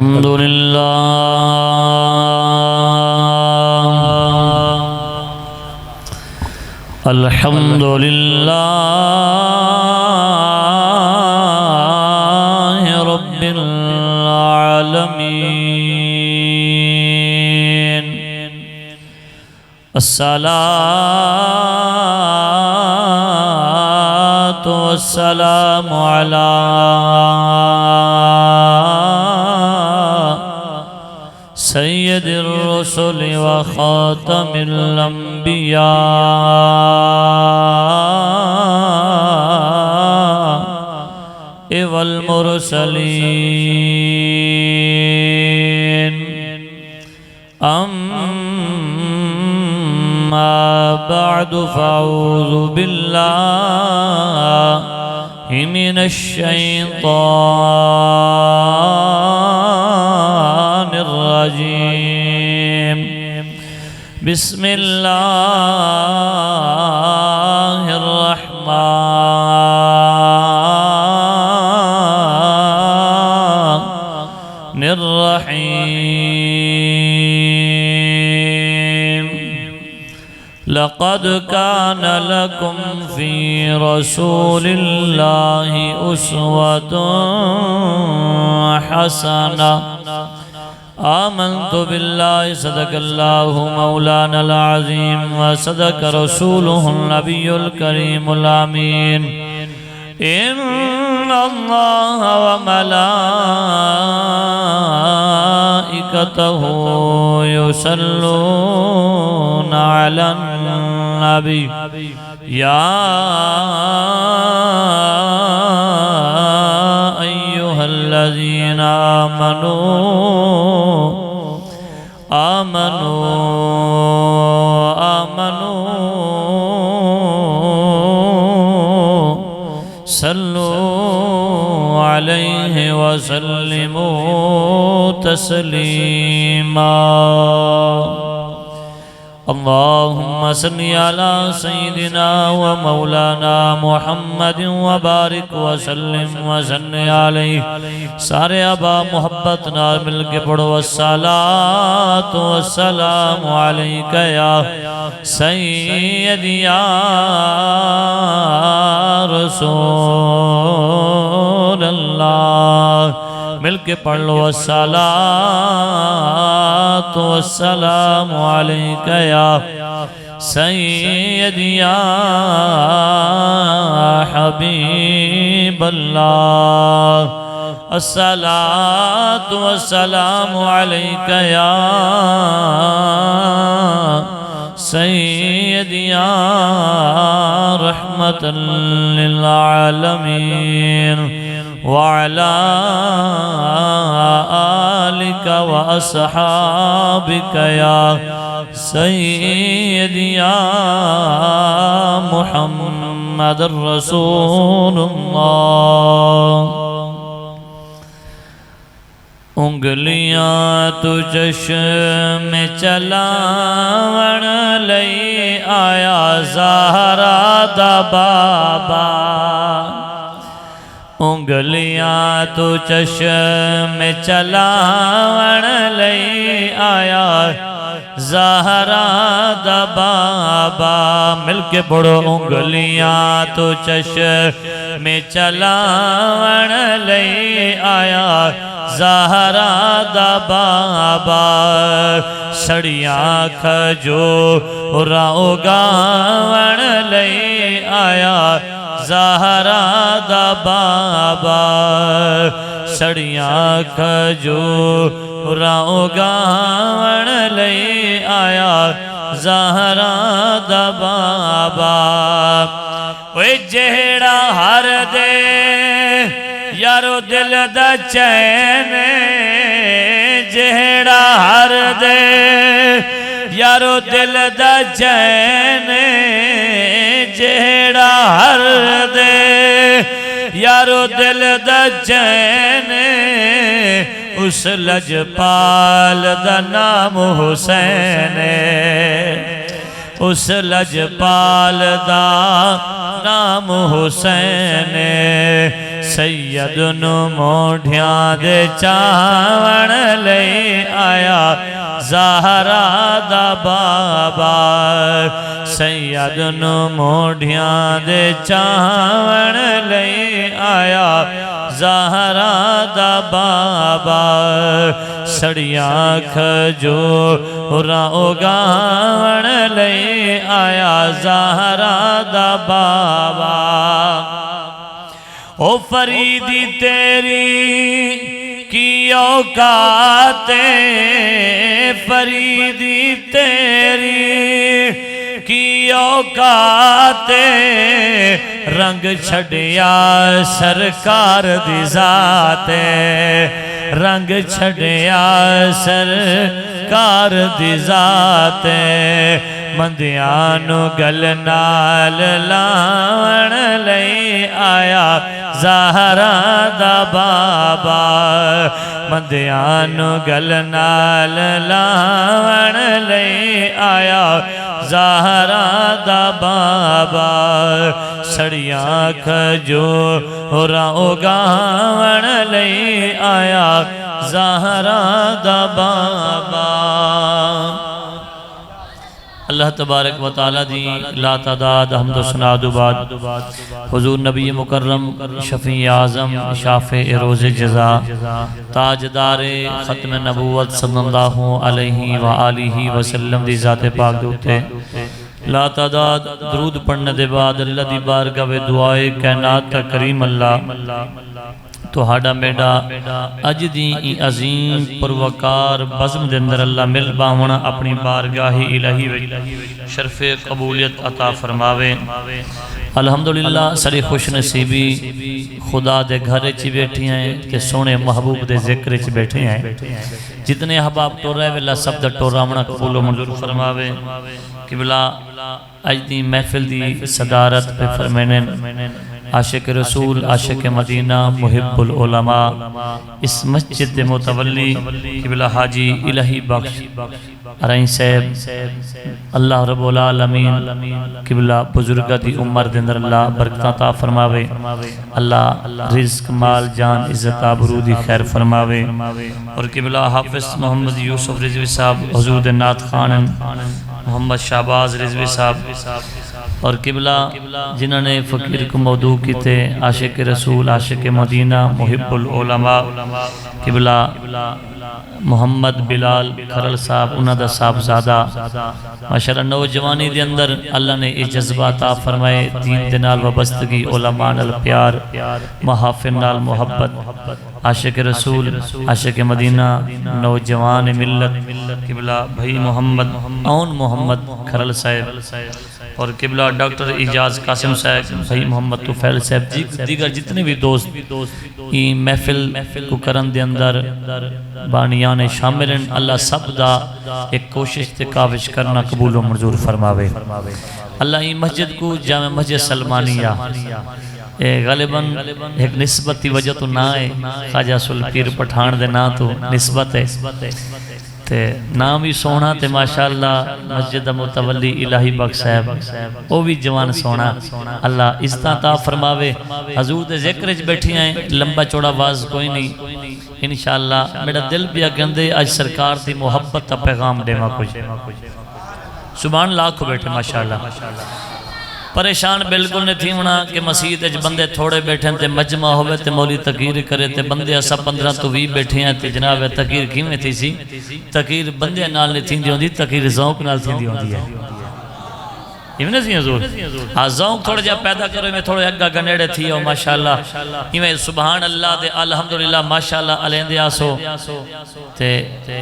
الحمد لله الحمد لله رب العالمين الصلاة والسلام على سيد الرسل وخاتم الأنبياء والمرسلين أما بعد فأعوذ بالله من الشيطان الرجيم بسم الله الرحمن الرحيم لقد كان لكم في رسول الله أسوة حسنة آمنت بالله صدق الله مولانا العظيم وصدق رسوله النبي الكريم الأمين إن الله وملائكته يصلون على النبي يا أيها الذين آمنوا صلوا عليه وسلموا تسليما اللهم صل على سيدنا ومولانا محمد وبارك وسلم وسلم عليه سارے ابا محبت نال مل کے پڑھو الصلاة والسلام علیک یا سیدی یا رسول اللہ مل کے پڑھ لو الصلاة والسلام علیک یا سیدی یا حبیب اللہ الصلاة والسلام علیک یا سیدی یا رحمت للعالمین وعلى آلك وأصحابك يا سيدي يا محمد رسول الله انگلیاں تو چشم چلاون لئی آیا زہرا دا بابا انگلیاں تو چشم چلاون لئی آیا زہرا دا بابا مل کے پڑھو انگلیاں تو چشم چلاون لئی آیا زہرا دا بابا سڑیاں کھجوراں اگاون لئی آیا زہرا دا بابا سڑیاں کھجوراں اگاون لئی آیا زہرا دا بابا اوے جہڑا ہر دے یارو دل دا چین جہڑا ہر دے یارو دل دا چین جہڑا ہر دے یارو دل دا چین اس لجپال دا نام حسین اس لجپال دا نام حسین سید نو موڑیاں دے چاون لئی آیا زہرا دا بابا سید نو موڑیاں دے چاون لئی آیا زہرا دا بابا سڑیاں کھجوراں اگاون لئی آیا زہرا دا بابا او فریدی تیری کی اوقات فریدی تیری کی اوقات رنگ چھڑیا سرکار دی ذات رنگ چھڑیا سرکار دی ذات مندیانو گل نال لاون لئی آیا زہرا دا بابا مندیانو گل نال لاون لئی آیا زہرا دا بابا سڑیاں کھجوراں اگاون لئی آیا زہرا دا بابا اللہ تبارک و تعالی دی لا تعداد حمد و ثنا بعد حضور نبی مکرم شفیع اعظم شافع روز جزا تاجدار ختم نبوت صلی اللہ علیہ وآلہ وسلم دی ذات پاک دوتے لا تعداد درود پڑھنے دے بعد اللہ دی بارگاہ دعائے کائنات کا کریم اللہ تو ہاڑا میڈا اج دی عظیم پروکار بزم دے اندر اللہ مل باونا اپنی بارگاہ الہی شرف قبولیت عطا فرماوے الحمدللہ ساری خوش نصیبی خدا دے گھر چی بیٹھی ہیں کہ سونے محبوب دے ذکر چی بیٹھے ہیں جتنے احباب ٹور رہے اللہ سب دا ٹور رامنا قبول و منظور فرماوے قبلہ اج دی محفل دی صدارت پہ فرمینن عاشق رسول عاشق مدینہ محب العلماء اس مسجد دے متولی قبلہ حاجی الہی بخش ارائن صاحب اللہ رب العالمین قبلہ بزرگہ دی عمر دندر اللہ برکتہ عطا فرماوے اللہ رزق مال جان عزت آبرودی خیر فرماوے اور قبلہ حافظ محمد یوسف رضوی صاحب حضور دے نعت خان محمد شہباز رضوی صاحب اور قبلہ جنہوں نے فقیر کو موضوع کی تھے عاشق رسول عاشق مدینہ محب العلماء قبلہ محمد بلال کھرل صاحب انہاں دا صاحب زادہ ماشاءاللہ نوجوانی دے اندر اللہ نے یہ جذبات عطا فرمائے دین دے نال وابستگی علماء نال پیار محافظ نال محبت عاشق رسول عاشق مدینہ نوجوان ملت قبلہ بھائی محمد اون محمد کھرل صاحب اور قبلہ ڈاکٹر اجاز قاسم صاحب بھائی محمد توفیل صاحب دیگر جتنے بھی دوست یہ محفل کو کرن دے اندر بانیان شامل ہیں اللہ سب دا ایک کوشش تے کاوش کرنا قبول و منظور فرماوے اللہ یہ مسجد کو جامع مسجد سلمانیہ غالباً ایک نسبتی وجہ تو نہ ہے خواجہ سلپیر پٹھان دے نا تو نسبت ہے تے نام بھی سونا تے ماشاءاللہ مسجد متولی الہی بخش صاحب وہ بھی جوان سونا اللہ عزتاں عطا فرماوے حضور دے ذکر وچ بیٹھی ہیں لمبا چوڑا واز کوئی نہیں انشاءاللہ میرا دل بھی کہندے اج سرکار دی محبت دا پیغام دیواں کچھ سبحان اللہ کو بیٹھے ماشاءاللہ پریشان بالکل نہیں تھی ہونا کہ مسجد اج بندے تھوڑے بیٹھیں تے مجمع ہوئے تے مولی تقریر کرے تے بندے اسا 15 تو 20 بیٹھے ہیں تے جناب تقریر کیویں تھی سی تقریر بندے نال نہیں تھیندی ہوندی تقریر ذوق نال تھیندی ہوندی ہے ایویں سی حضور ذوق تھوڑا جا پیدا کرو میں تھوڑے اگا گنیڑے تھی او ماشاءاللہ ایویں سبحان اللہ دے الحمدللہ ماشاءاللہ علیندے آسو تے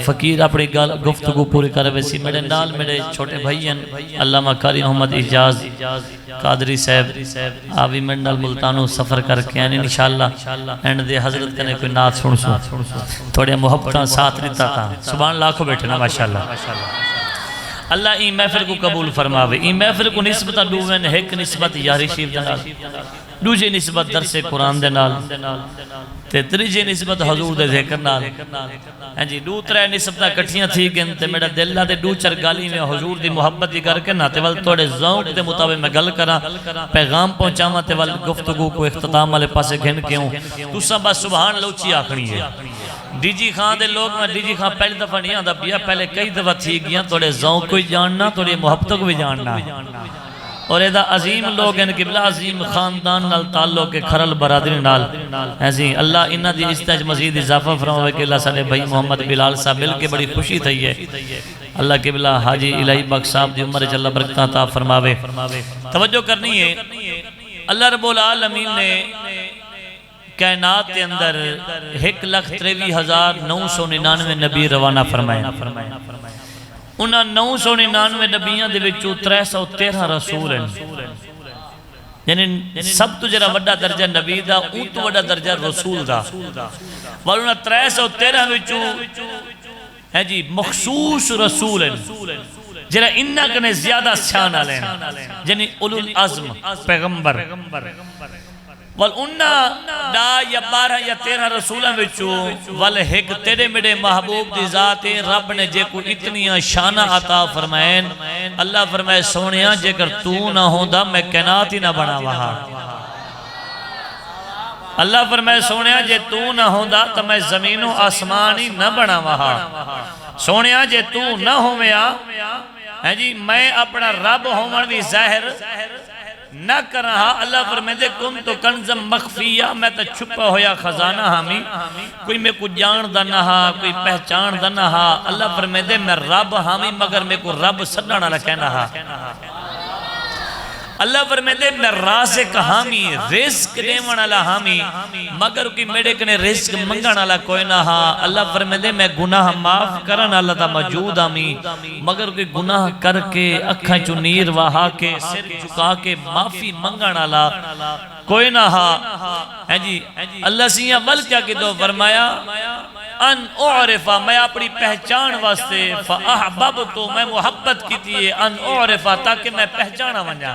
فقیر اپنی گفتگو پوری کرے ویسی میرے نال میرے چھوٹے بھائی ہیں علامہ قاری محمد اجاز قادری صاحب آوی منڈل ملتانو سفر کر کے آنے انشاءاللہ اینڈ دے حضرت کنے کوئی نات سن سو تھوڑے محبتاں ساتھ لیتا تھا سبحان اللہ کو بیٹھنا ماشاءاللہ اللہ این محفل کو قبول فرماوے. این محفل کو نسبت دوویں ایک نسبت یاری شریف دے نال، دوجی نسبت درس قرآن دے نال، تے تریجی نسبت حضور دے ذکر نال. ہاں جی دو ترے نسبتاں کٹھیاں تھی گئن تے میرا دل تے دو چار گالی میں حضور دی محبت دی کر کے نا تے ول تھوڑے ذوق دے مطابق میں گل کراں، پیغام پہنچاواں تے ول گفتگو کو اختتام والے پاسے گھن کے ہوں. تساں بس سبحان اللہ اچھی آکھنی ہے. ڈی جی خان دے لوگ میں ڈی جی خان پہلی دفعہ نہیں آندا پیا، پہلے کئی دفعہ تھی گیاں تھوڑے ذوق کو جاننا، تھوڑے محبت کو بھی جاننا. اور ایدہ عظیم لوگ ہیں قبلہ عظیم خاندان نال تعلق کے کھرل برادری نال. ایسی اللہ انہا دی استاج مزید اضافہ فرماوے کہ اللہ صلی بھائی محمد بلال صاحب مل کے بڑی خوشی تھی ہے. اللہ قبلہ حاجی الہی بخش صاحب دی عمر جلہ برکتہ عطا فرماوے. توجہ کرنی ہے اللہ رب العالمین نے کائنات کے اندر 1,93,999 نبی روانہ فرمائے. انہاں 999 نبیاں دے وچوں 313 رسول ہیں. یعنی سب تو جرا وڈا درجہ نبی دا اون تو وڈا درجہ رسول دا. اور انہاں 313 وچوں ہے جی مخصوص رسول ہیں جرا انہاں کنے زیادہ شان والے ہیں، یعنی اولو العزم پیغمبر. وال انہاں دا یا 12 یا 13 رسولاں وچوں وال ایک تیرے میرے محبوب دی ذات رب نے جے کو اتنیاں شانہ عطا فرمائیں. اللہ فرمائے سونیاں جے کر تو نہ ہوندا میں کائنات ہی نہ بنا وہاں. اللہ فرمائے سونیاں جے تو نہ ہوندا تو میں زمین و آسمان ہی نہ بنا وہاں. سونیاں جے تو نہ ہویا ہے جی میں اپنا رب ہومن بھی ظاہر نہ کر رہا. اللہ فرمیدے کن تو کنزم مخفیہ میں تو چھپا ہویا خزانہ ہمی، کوئی میں کو جان دا نہ ہا، کوئی پہچان دا نہ ہا. اللہ فرمیدے میں رب ہمی مگر میں کو رب سڈانا لکھنا ہا. اللہ فرمیدے میں رازق ہامی، رزق دیوان اللہ ہامی مگر کوئی میرے کنے رزق منگان اللہ کوئی نہ ہا. اللہ فرمیدے میں گناہ معاف کرن اللہ تا موجود ہامی مگر کوئی گناہ کر کے اکھاں چو نیر وہا کے سر چکا کے معافی منگان اللہ کوئی نہ ہا. جی اللہ سیاں ول کیا کہ تو فرمایا ان اعرفا میں اپنی پہچان واسطے فاحبب تو میں محبت کی تھی ان اعرفا تاکہ میں پہچانا ونجا.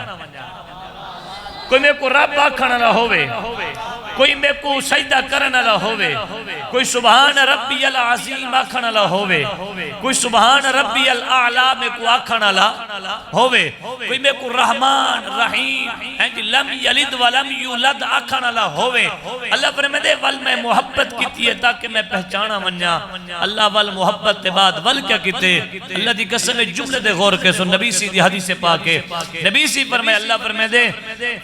کوئی میں کو رب آکھانا نہ ہوئے، کوئی میں کو سجدہ کرنا نہ ہوئے، کوئی سبحان ربی العظیم آکھانا نہ ہوئے، کوئی سبحان ربی الاعلیٰ میں کو آکھانا نہ ہوئے، کوئی میں کو رحمان رحیم لم یلد ولم یولد آکھانا نہ ہوئے. اللہ فرمائے ول میں محبت کیتی ہے تاکہ میں پہچانا منیا. اللہ وال محبت بعد ول کیا کیتے اللہ دی قسم جملے دے غور کے سن نبی سی دی حدیث پاک ہے. نبی سی فرمائے اللہ فرمائے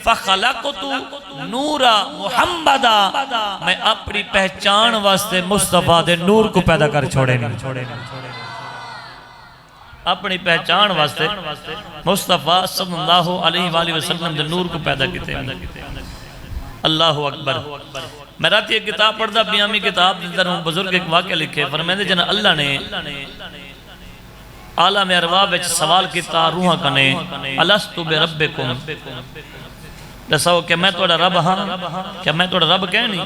فخلقت نورا محمدا میں اپنی پہچان واسطے مصطفیٰ دے نور کو پیدا کر چھوڑے نہیں. اپنی پہچان واسطے مصطفیٰ صلی اللہ علیہ وآلہ وسلم دے نور کو پیدا کیتے ہیں. اللہ اکبر. میں رات یہ کتاب پڑھتا بیامی کتاب دل در ہوں بزرگ ایک واقعہ لکھے فرمیدے جنہ اللہ نے عالم ارواح وچ سوال کیتا روحاں کنے الستو بربکم دساؤ کہ میں توڑا رب ہاں کیا میں توڑا رب کہنی.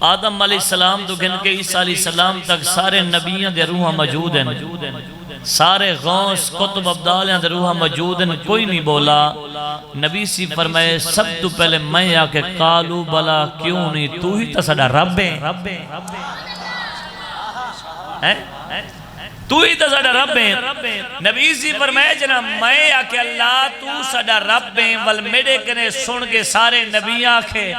آدم علیہ السلام تو گن کے عیسیٰ علیہ السلام تک سارے نبیان دے روحاں موجود ہیں، سارے غوث قطب عبدالیاں دے روحاں موجود ہیں. کوئی نہیں بولا. نبی سی فرمائے سب تو پہلے میں آکے قالو بلا کیوں نہیں تو ہی تا سڑا رب ہے، تو ہی تا سڑا رب ہے. نبی سی فرمائے جنا میں آکے اللہ تو سڑا رب ہے ول میرے کنے سن کے سارے نبی آکے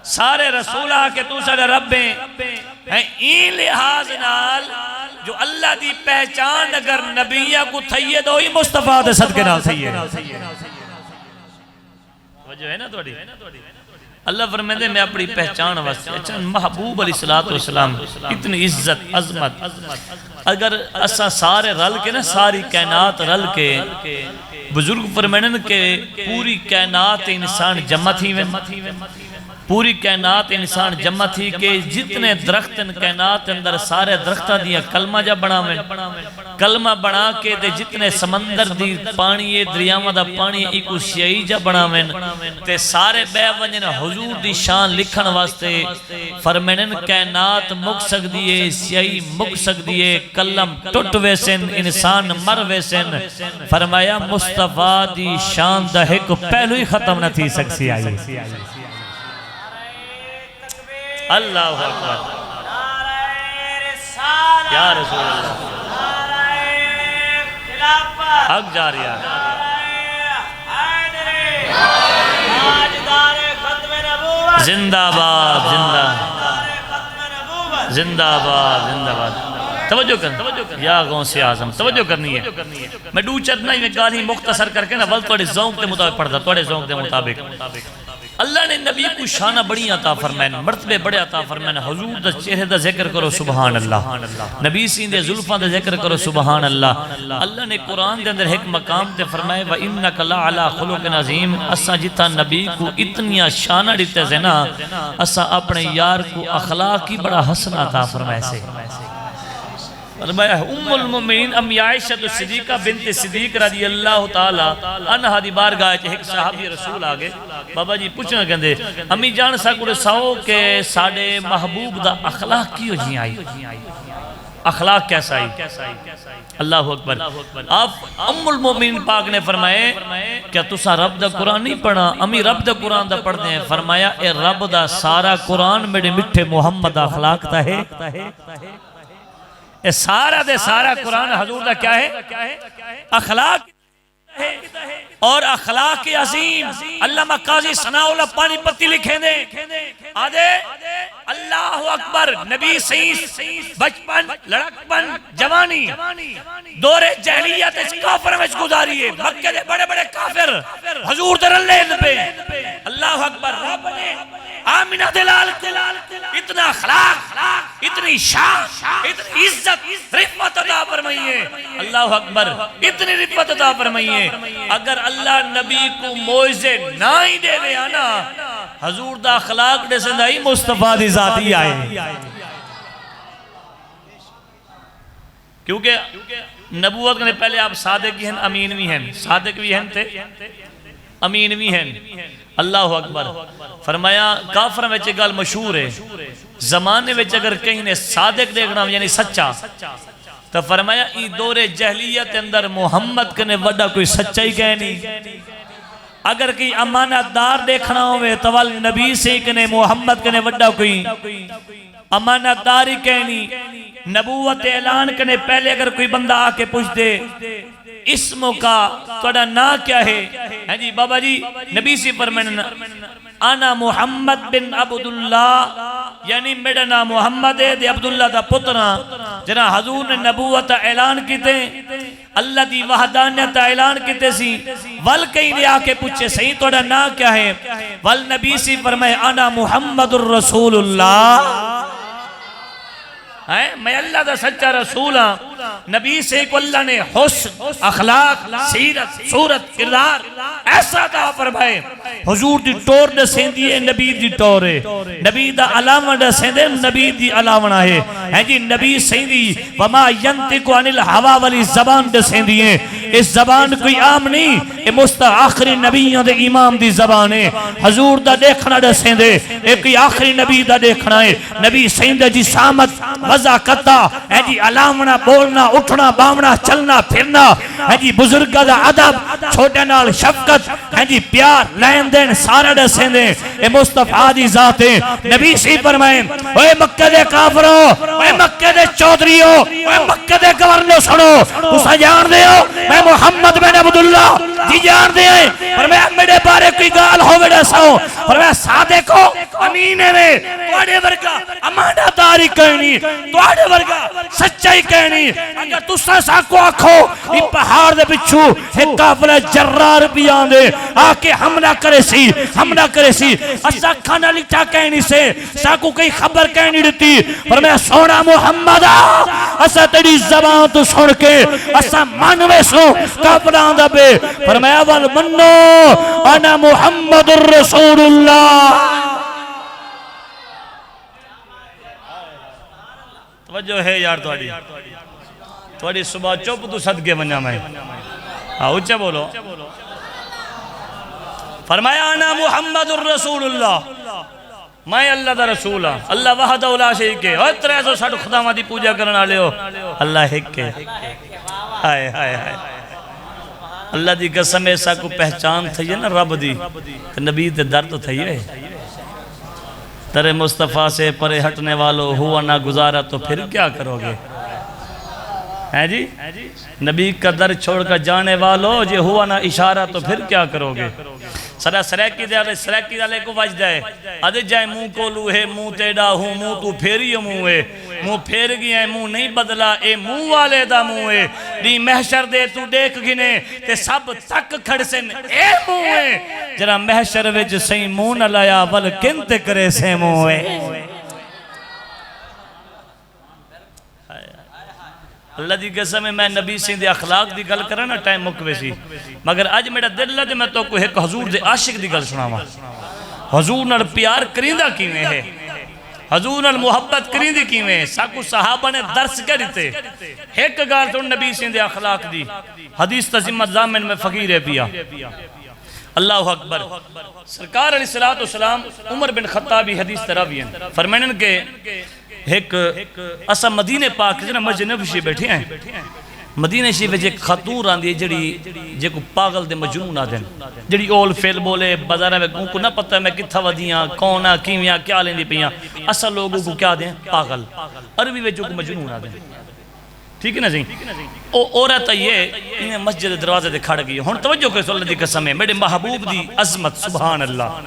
سارے رسول آکے تو سڑا رب ہے. این لحاظ نال جو اللہ دی پہچان اگر نبیہ کو تھئیے دو ہی مصطفیٰ دے صدقے نال تھئیے. وجہ ہے نا توڑی اللہ فرمیدے میں اپنی پہچان واسطے اچھا محبوب علیہ السلام اتنی عزت عظمت اگر اسا سارے رل کے نا ساری کائنات رل کے بزرگ فرمیدن کہ پوری کائنات انسان جمع تھی پوری کائنات انسان جمع تھی کہ جتنے درخت ان کائنات اندر سارے درختہ دیا کلمہ جا بنا میں کلمہ بنا کے تے جتنے سمندر دی پانی دریاوہ دا پانی ایکو سیائی جا بنا میں تے سارے بے ونجن حضور دی شان لکھن واسطے فرمینن کائنات مک سک دیئے سیائی مک سک دیئے کلم ٹوٹ ویسن انسان مر ویسن فرمایا مصطفیٰ دی شان دا ایک پہلو ہی ختم نہ تھی سکسی آئی اللہ اکبر یا رسول اللہ حق جاریہ زندہ باد زندہ باد زندہ باد توجہ کرنا یا غوث اعظم توجہ کرنی ہے میں دو چرنا ہی میں گالی مختصر کر کے نا ول توڑے ذوق دے مطابق پڑھتا توڑے ذوق دے مطابق اللہ نے نبی کو شانہ بڑی عطا فرمائن مرتبے بڑے عطا فرمائن حضور دا چہرے دا ذکر کرو سبحان اللہ نبی سین دے ظلفہ دا ذکر کرو سبحان اللہ اللہ نے قرآن دے اندر ایک مقام تے فرمائے وَإِنَّكَ لَعَلَىٰ خُلُقٍ عَظِيمٍ اسا جتا نبی کو اتنیا شانہ دیتے سے نا اسا اپنے یار کو اخلاقی بڑا حسن عطا فرمائے سے فرمایا ام المؤمنین امی عائشہ صدیقہ بنت صدیق رضی اللہ تعالی عنہ دی بارگاہ چ ایک صحابی رسول آگے بابا جی پوچھنا کہندے امی جان سکڑے ساؤ کہ ساڑے محبوب دا اخلاق کیوں جی آئی اخلاق کیسا آئی اللہ اکبر آپ ام المؤمنین پاک نے فرمائے کیا تسا رب دا قرآن نہیں پڑھا امی رب دا قرآن دا پڑھ دیں فرمایا اے رب دا سارا قرآن میرے مٹھے محمد اخلاق تا ہے سارا دے سارا قرآن حضور دا کیا ہے اخلاق اور اخلاق عظیم علامہ قاضی ثناء اللہ پانی پتی لکھیں دے آدھے اللہ اکبر نبی سیس بچپن لڑکپن جوانی دور جہلیت اس کافر میں گزاری ہے مکہ دے بڑے بڑے کافر حضور در اللہ پہ اللہ اکبر رب نے آمینہ دلال اتنا اخلاق اتنی شان اتنی عزت رفت عطا فرمائیے اللہ اکبر اتنی رفت عطا فرمائیے اگر اللہ نبی کو موعظے نہ ہی دے وے آنا حضور دا اخلاق دے سندائی مصطفیٰ دی ذاتی آئے کیونکہ نبوت کے پہلے آپ صادق بھی ہیں امین بھی ہیں صادق بھی ہیں تھے امین بھی ہیں اللہ اکبر فرمایا کافر میں چگال مشہور ہے زمانے میں اگر کہیں نے صادق دیکھنا یعنی سچا تو فرمایا ای دور جہلیت اندر محمد کنے وڈا کوئی سچائی کہنی اگر کوئی امانت دار دیکھنا ہوئے تو نبی سے کنے محمد کنے وڈا کوئی امانت داری کہنی نبوت اعلان کنے پہلے اگر کوئی بندہ آکے پوچھ دے اسموں کا توڑا نا کیا ہے جی بابا جی نبی سے فرمائنا انا محمد بن عبداللہ یعنی میرا نام محمد ہے دے عبداللہ دا پترہ جنا حضور نے نبوت اعلان کیتے اللہ دی وحدانیت اعلان کیتے سی ول کہیں دے آکے پوچھے صحیح توڑا نا کیا ہے ول نبی سے فرمائے انا محمد الرسول اللہ میں اللہ دا سچا رسول ہاں نبی سے کو اللہ نے حسن اخلاق سیرت صورت کردار ایسا دا فرمائے حضور دی ٹور دے سیندی نبی دی ٹور ہے نبی دا علاوہ دے سیندے نبی دی علاوہ ہے جی نبی سیندی وما ینتقو عن الہوا والی زبان دے سیندی ہے اس زبان کوئی عام نہیں یہ آخری نبیوں دے امام دی زبان ہے حضور دا دیکھنا دے سیندے ایک آخری نبی دا دیکھنا ہے نبی سیندے جی سامت وضاقتہ ہے جی علامنا بولنا اٹھنا بامنا چلنا پھرنا ہے جی بزرگا دا عدب چھوٹے نال شفقت ہے جی پیار لین دین سارا دے سیندے اے مصطفیٰ دی ذات ہے نبی سی فرمائیں اے مکہ دے کافرو اے مکہ دے چودریو اے مکہ دے گورنو سنو تسا جان دے ہو میں محمد بن عبداللہ جی جان دے ہیں فرمایا میرے بارے کوئی گال ہو بیڑا ساؤں فرمایا صادق ہو امینے میں توڑے ورگا امانہ داری کہنی توڑے ورگا سچائی کہنی اگر تسا ساکو آکھو یہ پہاڑ دے بچھو ایک قافلہ جرار بھی آندے آکے حملہ کرے سی اسا کھانا لکھا کہنی سے ساکو کئی خبر کہنی دیتی فرمایا سونا محمد اسا تیری زبان تو سن کے اسا منوے سو قافلہ آندہ بے فرمایا والمنو انا محمد الرسول اللہ توجہ ہے یار تھوڑی صبح چپ تو صدقے بنیا میں اچھا بولو فرمایا انا محمد الرسول اللہ میں اللہ دا رسول ہاں اللہ وحدہ لا شریک ہے اور 360 خداواں دی پوجا کرن والے ہو اللہ ایک ہے ہائے ہائے ہائے اللہ دی قسم ایسا کو پہچان تھی ہے نا رب دی نبی تے در تو تھی ہے در مصطفیٰ سے پرے ہٹنے والو ہوا نہ گزارا تو پھر کیا کرو گے ہیں جی نبی کا در چھوڑ کر جانے والو جے ہوا نہ اشارہ تو پھر کیا کرو گے سرا سریکی دالے کو وجدہ ہے آدھے جائے موں کو لوہے موں تیڑا ہوں موں تو پھیری موں ہے موں پھیر گیا ہے موں نہیں بدلا اے موں والے دا موں ہے دی محشر دے تو دیکھ گنے تے سب تک کھڑ سن اے موں ہے جرا محشر ویج سہی موں نہ لایا ول کنتے کرے سے موں ہے اللہ دی قسم میں نبی سے دے اخلاق دی گل کرنا ٹائم مکوے سی مگر آج میرا دل لدے میں تو کوئی ایک حضور دے عاشق دی گل سناوا حضور نال پیار کریندہ کیویں ہے حضور نال محبت کریندی کیویں ساکو صحابہ نے درس کرتے ایک گال تو نبی سے دے اخلاق دی حدیث تزمت زامن میں فقیر ہے پیا اللہ اکبر سرکار علیہ السلام عمر بن خطابی حدیث تراوی ہیں فرمینن کے ایک اسا مدینہ پاک جنا مسجد نبوی بیٹھے ہیں مدینہ شریف وچ ایک خاتون آندی جڑی جے کو پاگل دے مجنون آدن جڑی اول فیل بولے بازار میں کو نہ پتہ میں کتھا ودیاں کون آ کیویں کیا لیندی پیاں اسا لوگوں کو کیا دیں پاگل عربی وچ کو مجنون آدن ٹھیک ہے نا جی او عورت یہ انہیں مسجد دروازے دے کھڑ گئی ہن توجہ کرو اللہ دی قسم ہے میرے محبوب دی عظمت سبحان اللہ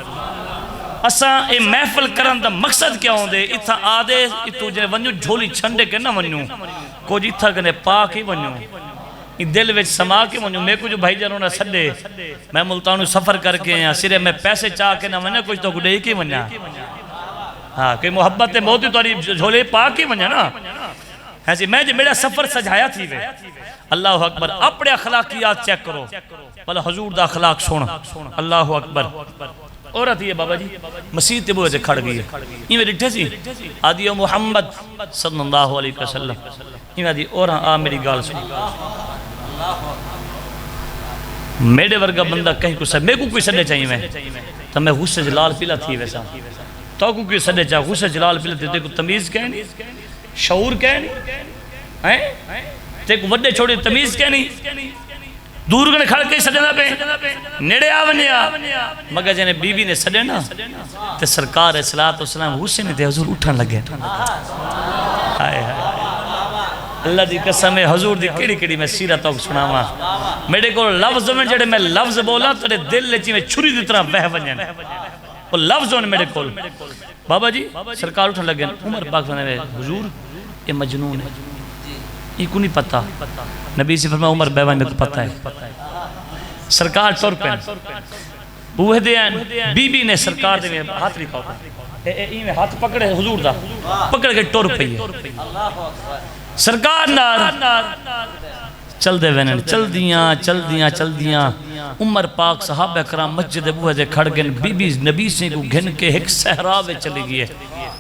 اساں اے محفل کرن دا مقصد کیا ہوندے اتھا آدھے اتو جنے ونیو جھولی چھنڈے کے نہ ونیو کچھ اتھا کنے پاک ہی ونیو دل وچ سما کے ونیو میں کو جو بھائی جانوں نہ سڈے میں ملتانو سفر کر کے ہیں سرے میں پیسے چاہ کے نہ ونیا کچھ تو گڈے کی ونیا ہاں کہ محبت موتی تواری جھولے پاک ہی ونیا نا ایسی میں جو میرا سفر سجایا تھی وے اللہ اکبر اپنے اخلاقیات چیک کرو بھلا حضور دا اخلاق سن اللہ اکبر عورت ہی ہے بابا جی مسیح تے بوئے سے کھڑ گئی ہے یہ میں ڈٹھے سی آدھی محمد صلی اللہ علیہ وسلم یہ میں دی عورت آ میری گال سن میرے ورگا بندہ کہیں کو سب میں کو کوئی سڑے چاہیے میں تو میں غصہ جلال پلا تھی ویسا تو کوئی سڑے چاہیے غصہ جلال پلا تھی دیکھو تمیز کہنی شعور کہنی تے کو وڈے چھوڑے تمیز کہنی دور گنے کھڑ کے سجدہ پہ نیڑے آونیا مگر جنہیں بی بی نے سجدہ نا تے سرکار صلاۃ والسلام غصے نے تے حضور اٹھن لگے اللہ دی قسم ہے حضور دی کیڑی کیڑی میں سیرت توک سناواں میرے کو لفظ میں جڑے میں لفظ بولا تے دل لچی میں چھری دی طرح بہ ونجن وہ لفظ ہونے میرے کول بابا جی سرکار اٹھن لگے عمر پاک فرمایا حضور یہ مجنون ہے یہ کو نہیں پتہ نبی سے فرمایا عمر بیوان میں کو پتہ ہے سرکار ٹور پین بوہ دیان بی بی نے سرکار دے میں ہاتھ لکھا ہوتا ہے میں ہاتھ پکڑے حضور دا پکڑ کے ٹور پئی ہے سرکار نار چل دے وینن چل دیاں عمر پاک صحابہ کرام مسجد بوہ دے کھڑ گئے بی بی نبی سے کو گھن کے ایک صحرا میں چلی گئی ہے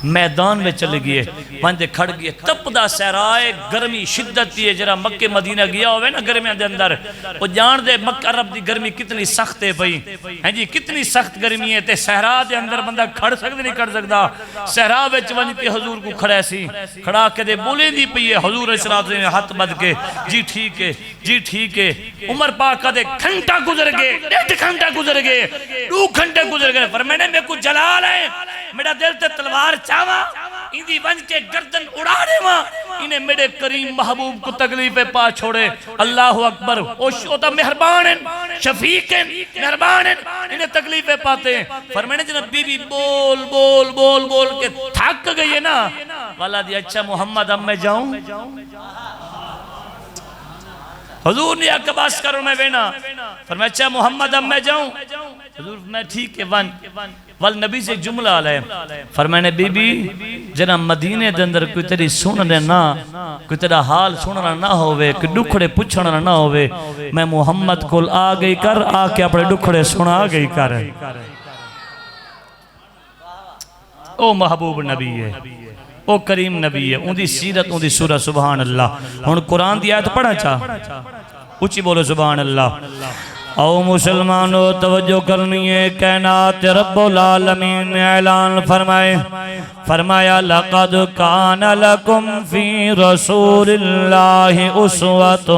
میدان میں چلی گئی ہے وہاں دے کھڑ گئی ہے تپ دا صحرائے گرمی شدت دی ہے جرا مکہ مدینہ گیا ہوئے نا گرمیاں دے اندر وہ جان دے مکہ عرب دی گرمی کتنی سخت ہے بھئی ہیں جی کتنی سخت گرمی ہے تے صحرا دے اندر بندہ کھڑ سکتے نہیں کھڑ سکتا صحرا وچ ونج کے حضور کو کھڑا سی کھڑا کے دے بولے دی پئی ہے حضور علیہ السلام نے ہاتھ بد کے جی ٹھیک ہے عمر پاک کا دے گھنٹہ گزر گئے 1.5 گھنٹہ گزر گئے 2 گھنٹے گزر گئے پر میں نے کو جلال ہے میرا دل تے تلوار چاوا اندی ونج کے گردن اڑانے ماں انہیں میرے کریم محبوب کو تکلیف پا چھوڑے اللہ اکبر او تا مہربان ہیں شفیق ہیں مہربان ہیں انہیں تکلیف پاتے ہیں فرمانے جناب بی بی بول کے تھک گئی ہے نا والا دی اچھا محمد اب میں جاؤں حضور نے آکا باس کرو میں بینا فرمایا اچھا محمد اب میں جاؤں حضور میں ٹھیک ہے وال نبی سے ایک جملہ آلہ ہے فرمایا بی بی جنہ مدینے دے اندر کوئی تیری سننے نہ کوئی تیرا حال سننا نہ ہوئے کوئی ڈکھڑے پچھنا نہ ہوئے میں محمد کل آ گئی کر آ کے اپنے ڈکھڑے سنا گئی کر او محبوب نبی ہے او کریم نبی ہے، ان دی سیرت ان دی سورہ سبحان اللہ. ہن قرآن دی آیت پڑھا چاہ اچھی بولو سبحان اللہ. او مسلمانوں توجہ کرنی ہے، کائنات رب العالمین نے اعلان فرمایا لقد کان لکم فی رسول اللہ اسوۃ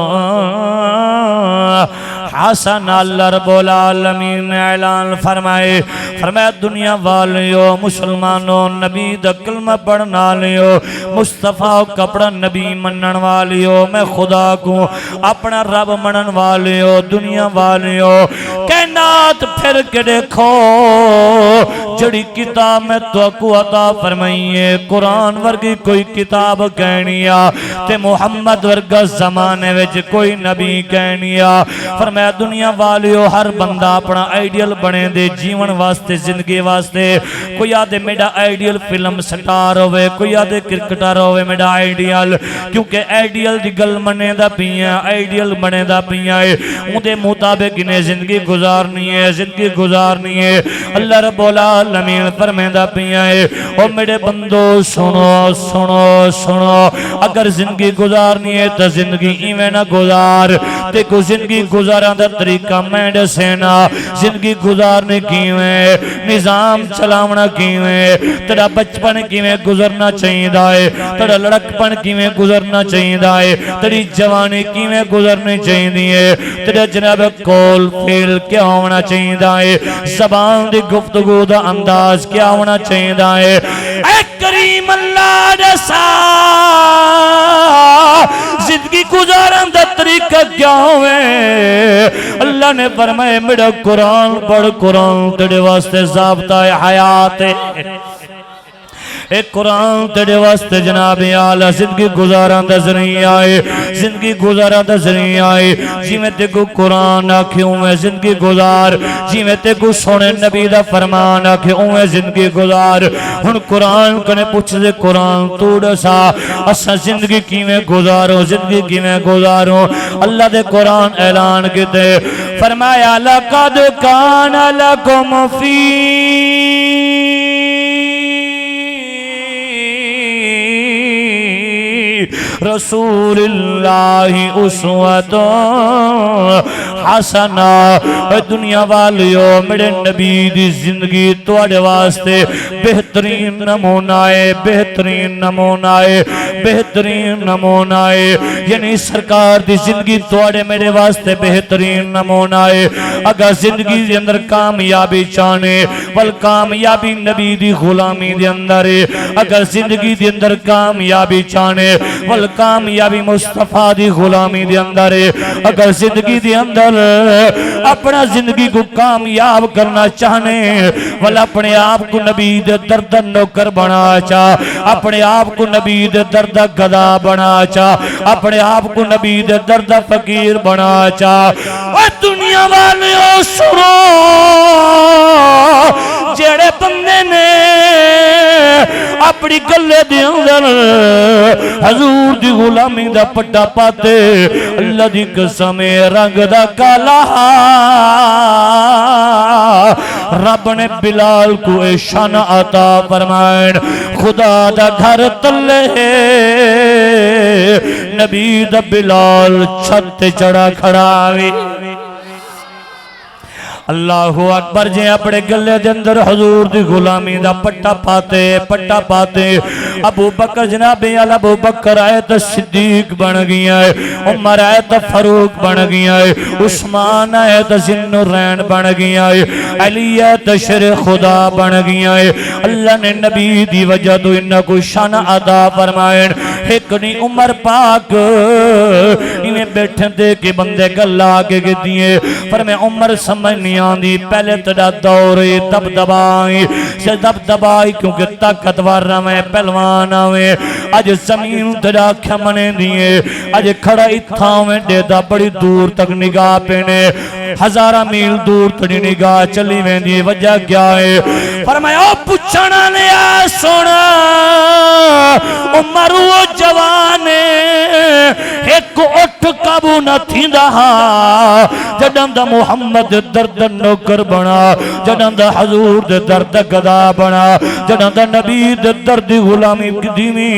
حسن. اللہ رب العالمین نے اعلان فرمایا دنیا والیو مسلمانوں نبی دا کلمہ پڑھنا لیو، مصطفیٰ کپڑا نبی منن والیو، میں خدا کو اپنا رب منن والیو، دنیا والیو کائنات پھر کے دیکھو جڑی کتاب میں تو کو عطا فرمائیے قرآن ورگی کوئی کتاب کہنیا تے محمد ورگا زمانے وچ کوئی نبی کہنیا. فرمایا دنیا والیو ہر بندہ اپنا آئیڈیل بنے دے جیون واسطے زندگی واسطے. کوئی آدھے میڈا آئیڈیل فلم سٹار ہوئے، کوئی آدھے کرکٹر ہوئے میڈا آئیڈیل، کیونکہ آئیڈیل دی گل منے دا پیاں آئیڈیل بنے دا پیاں ہے ان دے مطابق انہیں زندگی گزارنی ہے اللہ رب العالمین فرمیندہ پیاں ہے. او میرے بندو سنو اگر زندگی گزارنی ہے تو زندگی ایویں نہ گزار تے کو زندگی گزاران دا طریقہ میں دسینا. زندگی گزارنے کیویں، نظام چلاونا کیویں، تیرا بچپن کیویں گزرنا چاہیے دائے، تیرا لڑکپن کیویں گزرنا چاہیے دائے، تیری جوانی کیویں گزرنی چاہیے دیئے، تیرا جناب کول فیل کیا ہونا چاہیے دائے، زبان دی گفتگو دا انداز کیا ہونا چاہیے دائے. اے کریم اللہ دسا زندگی گزارن دا طریقہ کیا ہوئے. اللہ نے فرمائے میرا قرآن پڑھ، قرآن تیرے واسطے ضابطہ حیات ہے. ایک قرآن تیرے واسطے جناب اعلیٰ زندگی گزاران دا ذریعہ ہے، زندگی گزاران دا ذریعہ ہے. جی میں تے کو قرآن آکھیوں میں زندگی گزار، جی میں تے کو سونے نبی دا فرمان آکھیوں میں زندگی گزار. ہن قرآن کنے پوچھ دے قرآن تو دسا اسا زندگی کیویں گزارو، زندگی کیویں گزارو. اللہ دے قرآن اعلان کیتے فرمایا لقد کان لکم فی رسول اللہ اسوۃ حسنہ. دنیا والیو میرے نبی دی زندگی توڑے واسطے بہترین نمونہ ہے، بہترین نمونہ ہے. یعنی سرکار دی زندگی توڑے میرے واسطے بہترین نمونہ ہے. اگر زندگی دی اندر کامیابی چاہنے والکامیابی نبی دی غلامی دی اندر ہے. اگر زندگی دی اندر کامیابی چاہنے والکامیابی مصطفیٰ دی غلامی دی اندر ہے. اگر زندگی دی اندر اپنا زندگی کو کامیاب کرنا چاہنے والا اپنے آپ کو نبی دے درد نوکر بنا چاہ، اپنے آپ کو نبی دے درد گدا بنا چاہ، اپنے آپ کو نبی دے درد فقیر بنا چاہ. اور دنیا والیوں سنو جڑے بندے نے اپنی گلے دے اندر حضور دی غلامی دا پٹا پاتے اللہ دی قسم رنگ دا کالا رب نے بلال کو شان عطا فرمائیں. خدا دا گھر تلے نبی دا بلال چھت چڑھا کھڑا ہوئی. اللہ اکبر. جے اپنے گلے دے اندر حضور دی غلامی دا پٹا پاتے ابو بکر جناب اعلی ابو بکر آئے تو صدیق بن گیا ہے، عمر آئے تو فاروق بن گیا ہے، عثمان آئے تو ذوالنورین بن گیا ہے، علی آئے تو شر خدا بن گیا ہے. اللہ نے نبی دی وجہ تو انہاں کو شان عطا فرمائیں. ایک نہیں عمر پاک انہیں بیٹھن دے کے بندے گلہ آگے گے دیئے فرمائے عمر سمجھ نہیں آندی پہلے تڑا دوری دبدبائی کیونکہ طاقتور رہے پہلوان آوے آج زمین تڑا کھمنے دیئے آج کھڑا اتھا ہوئے دیتا بڑی دور تک نگاہ پینے 1000 میل دور تڑی نگاہ چلی میں دیئے وجہ کیا ہے فرمایا او پچھنا لیا سونا عمر وہ جوانے ایک اٹھ کا قابو نہ تھیندا جداں دا محمد درد نوکر بنا جداں دا حضور دے درد گدا بنا جداں دا نبی دے درد غلامی قدیمی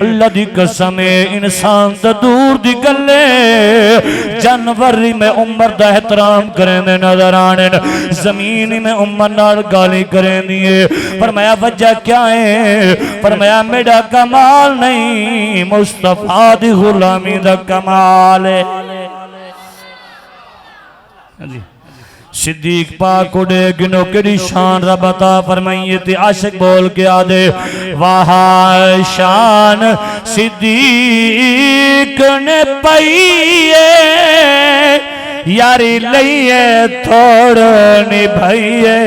اللہ دی قسم انسان دا دور دی گلے جانوری میں عمر دا احترام کریں دے نظر آنے زمینی میں عمر نال گالی کریں دیئے فرمایا وجہ کیا ہے فرمایا میرا کمال نہیں مصطفیٰ دی غلامی دا کمال ہے صدیق پاک اڑے گنو کری شان رب عطا فرمائیے تے عاشق بول کے آدھے واہ شان صدیق نے پائیے یاری لئیے تھوڑ نبھائیے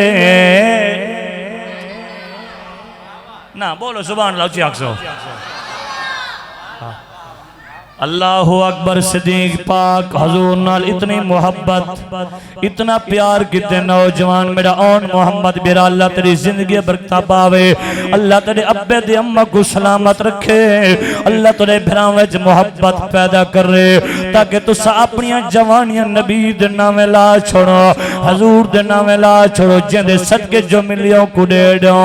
نا بولو سبحان اللہ اچھی آکسو اللہ اکبر صدیق پاک حضور نال اتنی محبت اتنا پیار کتے نوجوان میرا اون محمد بیرا اللہ تیری زندگی برکتہ پاوے اللہ تیرے ابے دے اممہ کو سلامت رکھے اللہ تیرے بھران ویج محبت پیدا کر رہے تاکہ تو سا اپنیاں جوانیاں نبی دے نامے لا چھوڑو حضور دے نامے لا چھوڑو جن دے صدقے جو ملیوں کو دے دو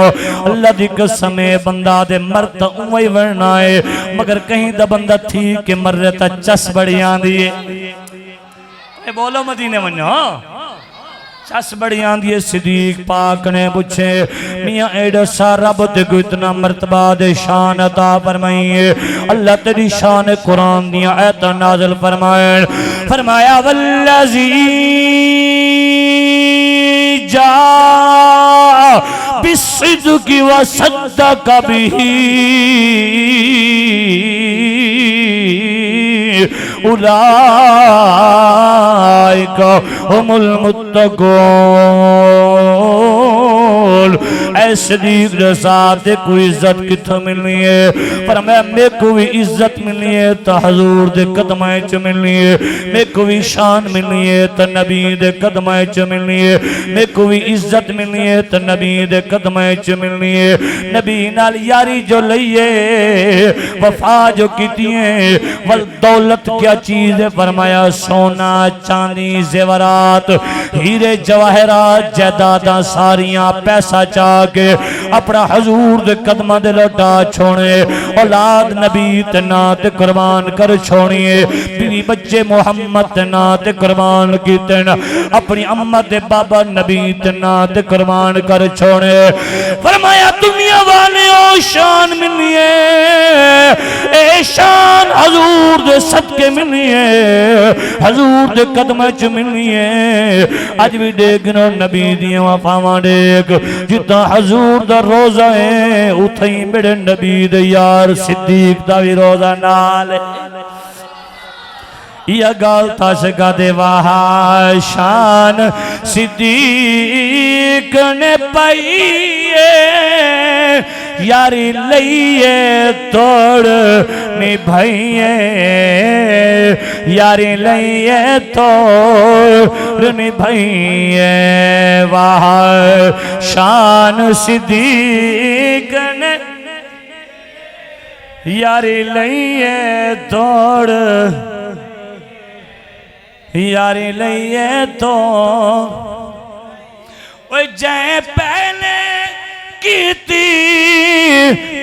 اللہ دی قسمیں بندہ دے مرتا اوہی ورنائے مگر کہیں دا بندہ تھی کہ مر رہتا چس بڑی آندھیے بولو مدینے منو چس بڑی آندھیے صدیق پاک نے پوچھے میاں ایڈا سارا بدھ کو اتنا مرتبہ دے شان عطا فرمائیے اللہ تیری شان قرآن دیا ایت نازل فرمائے فرمایا والذی جا بالصدق وصدق به اولئک هم المتقون اے صدیق رسالت کوئی عزت کتھا ملنی ہے فرمایا میں کوئی عزت ملنی ہے تا حضور دے قدمائے چ ملنی ہے میں کوئی شان ملنی ہے تا نبی دے قدمائے چ ملنی ہے میں کوئی عزت ملنی ہے تا نبی دے قدمائے چ ملنی ہے نبی نال یاری جو لئیے وفا جو کیتی ہیں والدولت کیا چیز ہے فرمایا سونا چاندی زیورات ہیرے جواہرات جائداداں ساریاں پیسہ چاہ کے اپنا حضور دے قدمہ دے لٹا چھوڑے اولاد نبی تنات قربان کر چھوڑیے بیوی بچے محمد تنات قربان کی تن اپنی امت بابا نبی تنات قربان کر چھوڑے فرمایا دنیا والے او شان ملیے اے شان حضور دے صدقے ملیے حضور دے قدمہ چ ملیے آج بھی دیکھنو نبی دیئے وفاواں دیکھ جتا حضور دا روزہ ہے اتھائی میرے نبی دے یار صدیق دا بھی روزہ نالے یا گالتا شکا دے واہ شان صدیق نے پائیے یاری لئیے توڑ نبھائیے یاری لئیے توڑ نبھائیے واہ شان صدیق نے یاری لئیے توڑ یاری لئیے تو جائیں پہلے کیتی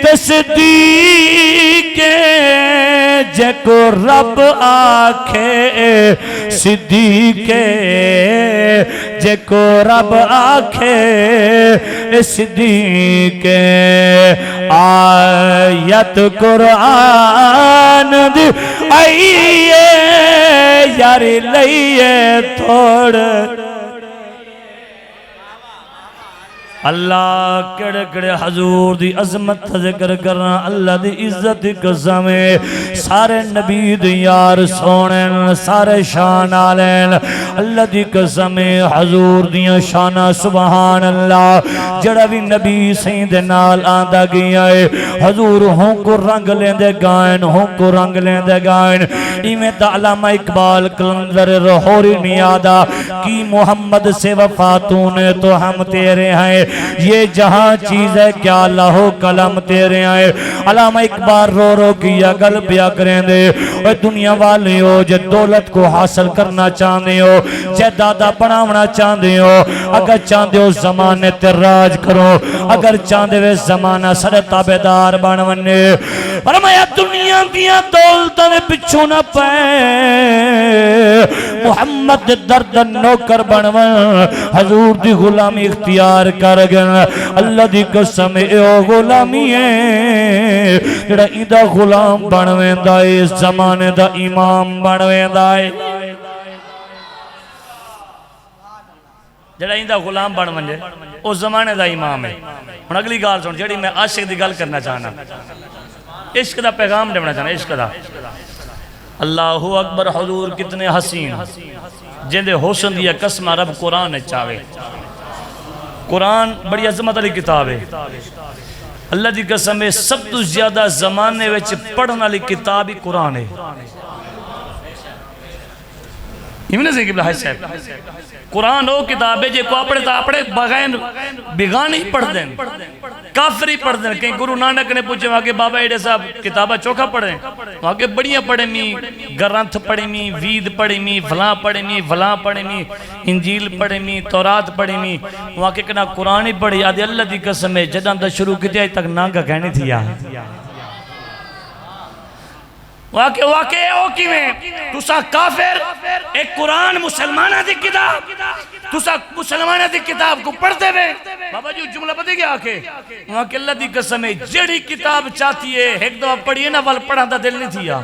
تصدیق جے کو رب آکھے صدیق جے کو رب آکھے صدیق آیت قرآن دی آئیے یاری لئیے تھوڑ اللہ کڑے کڑے حضور دی عظمت ذکر کرنا اللہ دی عزت قسمیں سارے نبی دی یار سونین سارے شان آلین اللہ دی قسمیں حضور دیاں شانہ سبحان اللہ جڑا بھی نبی سید نال آندہ گیا ہے حضور ہوں کو رنگ لیندے گائن ہوں کو رنگ لیندے گائن ایمیں تا علامہ اقبال کلندر رہوری نہیں آدھا کی محمد سے وفاتوں نے تو ہم تیرے ہیں یہ جہاں چیز ہے کیا لہو کلم تیرے ہیں علامہ اقبال رو رو کیا گل پیا کریں دے اے دنیا والے ہو جے دولت کو حاصل کرنا چاہتے ہو جے دادا بناونا چاہتے ہو اگر چاہتے ہو زمانے تے راج کرو اگر چاہتے ہو زمانہ سڑے تابدار بنونے فرمایا دنیا دیا دولتاں دے پچھو نہ پے محمد درد نوکر بنوان حضور دی غلامی اختیار کر گئے اللہ دی قسم اے غلامی ہے جڑا ایدہ غلام بنویں دائے اس زمانے دا امام بنویں دائے جڑا ایندہ غلام بن منجے اس زمانے دا امام ہے ہن اگلی گال سن جڑی میں عاشق دی گل کرنا چاہنا عشق دا پیغام دینا چاہنا عشق دا اللہ اکبر حضور کتنے حسین جندے حسن دیا قسم رب قرآن چاہے قرآن بڑی عظمت علی کتاب ہے اللہ دی قسم ہے سب تو زیادہ زمانے وچ پڑھنا لی کتاب ہی قرآن ہے ایمینہ سے قبلہ حج صاحب قرآن ہو کتاب ہے جے کو اپنے تا اپنے بغین بگانی پڑھ دیں کافری پڑھ دیں کہیں گروہ نانک نے پوچھے وہاں کے بابا ایڈے صاحب کتابہ چوکھا پڑھیں وہاں کے بڑیاں پڑھیں می گرانتھ پڑھیں می وید پڑھیں می فلاں پڑھیں می فلاں پڑھیں می انجیل پڑھیں می تورات پڑھیں می وہاں کے کنا قرآن ہی پڑھی آدھے اللہ دی قسم ہے جدان دا شروع کی تک نانگا کہنی تھی واقعے او کی میں تُسا کافر ایک قرآن مسلمانہ دی کتاب تُسا مسلمانہ دی کتاب کو پڑھتے ہوئے بابا جو جملہ پتہ گیا آکے وہاں کہ اللہ دی قسم ہے جڑی کتاب چاہتی ہے ایک دفعہ پڑھیے نا ول پڑھا دا دل نہیں تھیا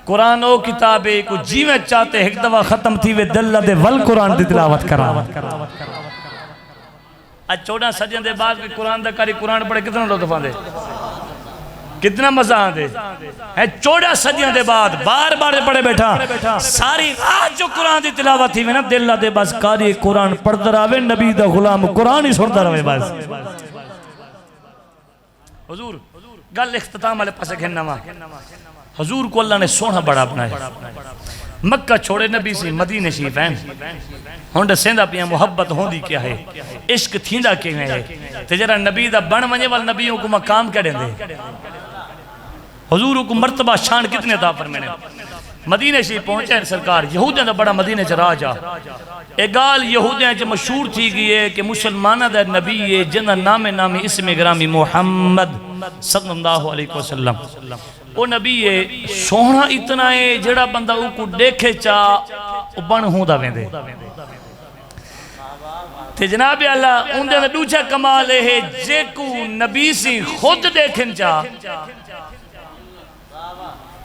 قرآن او کتاب ہے کو جیویں چاہتے ایک دفعہ ختم تھی وے دل دے ول قرآن دی تلاوت کرا آج 14 صدیوں دے بعد قرآن دا کاری قرآن پڑھے کتنا لوگ دفعہ دے کتنا مزہ آتے ہیں 14 صدیوں دے بعد بار بار پڑھے بیٹھا ساری رات جو قرآن دی تلاوت تھی میں نا دل دے بس کاری قرآن پڑھتا رہے نبی دا غلام قرآن ہی سنتا رہے بس حضور گل اختتام والے پاسے کھننا ماں حضور کو اللہ نے سونا بڑا بنایا مکہ چھوڑے نبی سے مدینے شریف ہیں ہونڈا سیندہ پیا محبت ہوندی کیا ہے عشق تھیندہ کیا ہے تجرہ نبی دا بن منجے وال نبیوں کو مقام کیا دیں دے حضور کو مرتبہ شان کتنے دا پر میں نے مدینہ شریف پہنچے ہیں سرکار یہودیاں دا بڑا مدینہ چا راجا ایک گال یہودیاں چا مشہور تھی گئی ہے کہ مسلمانہ دا نبی ہے جنہ نام اسم گرامی محمد صلی اللہ علیہ وسلم وہ نبی ہے سونا اتنا ہے جڑا بندہ ان کو دیکھے چاہ بن ہوں دا ویندے تے جناب اللہ ان دے دوچہ کمال ہے جے کو نبی سی خود دیکھن چاہ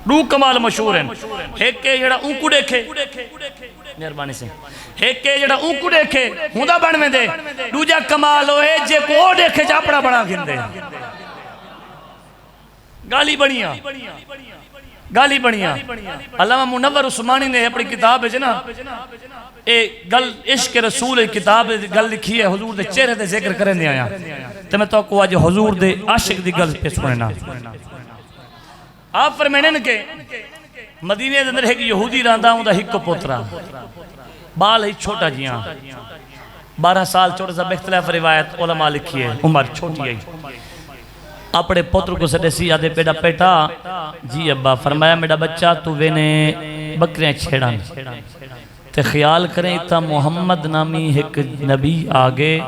دو کمال مشہور ہیں ایک کہ جڑا ان کو دیکھے مہربانی سے ایک کہ جڑا ان کو دیکھے ہوں دا بن میں دے دوجہ کمال ہوئے جے کو دیکھے جا اپنا بنا گھن دے گالی بڑیاں گالی بڑیاں علامہ منور عثمانی نے اپنی کتاب ہے جنا گل عشق رسول کتاب گل لکھی ہے حضور دے چہرے دے ذکر کریں دے آیا تو میں تو کو آج حضور دے عاشق دی گل پہ سننا آپ فرمینن کے مدینے دے اندر ایک یہودی راندہ ہوں دا ہکو پوترا بال ہی چھوٹا جیاں 12 سال چھوٹا سا بختلاف روایت علماء لکھی ہے عمر چھوٹی ہے اپنے پتر کو سٹے سی آدھے پیڑا پیٹا جی ابا فرمایا میرا بچہ تو وینے بکریاں چھیڑاں تے خیال کریں تا محمد نامی ایک نبی آگے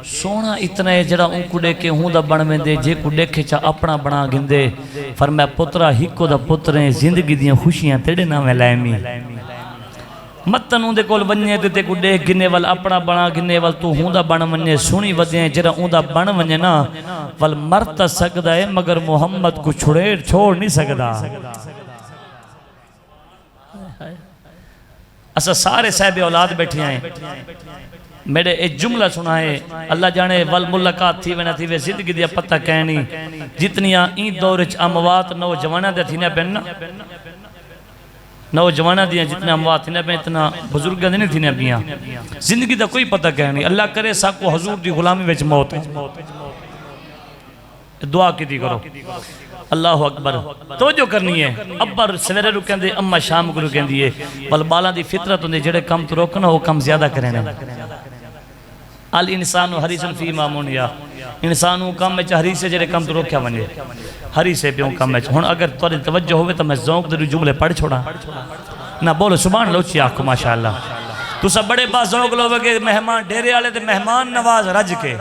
سونا اتنا ہے جڑا ان کو دیکھے ہوں دا بن میں دے جے کو دیکھے چاہ اپنا بنا گندے فرمایا پترہ ہکو دا پتریں زندگی دیاں خوشیاں تیڑے نامے لائمی متن ہوں دے کول ونجے تے کو دیکھ گنے وال اپنا بنا گنے وال تو ہوں دا بن ونجے سنی ودیں جڑا ہوں دا بن ونجے نا وال مرتا سکدا ہے مگر محمد کو چھوڑ نہیں سکدا اسا سارے صاحب اولاد بیٹھے ہیں میرے ایک جملہ سنا ہے اللہ جانے والملکات تھی وینا تھی وے زندگی دیا پتہ کہنی جتنیاں این دورچ اموات نوجوانہ دیا تھی نا پہننا نوجوانہ دیا جتنا اموات تھی نا پہن اتنا بزرگاں دیا تھی نا پہنیا زندگی دا کوئی پتہ کہنی اللہ کرے ساکو حضور دی غلامی ویچ موت ہے دعا کی دی کرو اللہ اکبر توجہ کرنی ہے ابا سویرے رکیں دے اما شام کو رکیں دیئے بل بالاں دی فطرت ہوندے جڑے کم تو روکنا وہ کم زیادہ کریں الانسان حریص فی ما منع انسانوں کم وچ حریص سے جڑے کم تو روکیا ونجے حریص پیوں کم وچ ہن اگر تواڈی توجہ ہوے تو میں ذوق دے جملے پڑھ چھوڑاں نہ بولو سبحان اللہ اچھی آکھو ماشاءاللہ تو سب بڑے با ذوق لوگ کہ مہمان ڈیرے والے تے مہمان نواز رج کے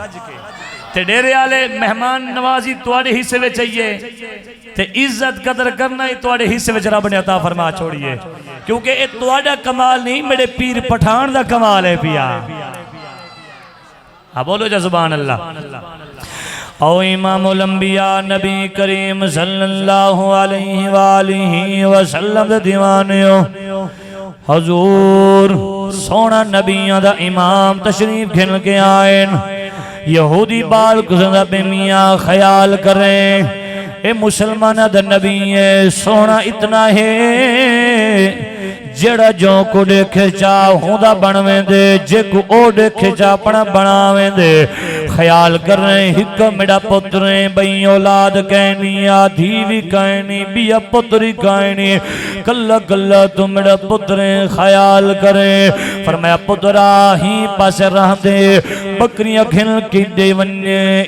تے ڈیرے والے مہمان نوازی تواڈے حصے وچ چاہیے تے عزت قدر کرنا ہی تواڈے حصے وچ رب نے عطا فرما چھوڑیے کیونکہ اے تواڈا کمال نہیں میرے پیر پٹھان دا کمال ہے پیا ہاں بولو جا سبحان اللہ او امام الانبیاء نبی کریم صلی اللہ علیہ وآلہ وسلم دیوانیو حضور سونا نبیوں دا امام تشریف کھل کے آئین یہودی بال کسندہ بے میاں خیال کریں اے مسلمان دا نبی ہے سونا اتنا ہے جڑا جو کو دیکھے چاہ ہوندہ بنویں دے جے کو او دیکھے چاہ پڑا بناویں دے خیال کر رہے ہکا میڈا پتریں بھئی اولاد کہنی آدھی بھی کہنی بیا پتری کہنی کلہ کلہ تو میڈا پتریں خیال کریں فرمایا پترہ ہی پاس رہ دے بکریاں کھل کی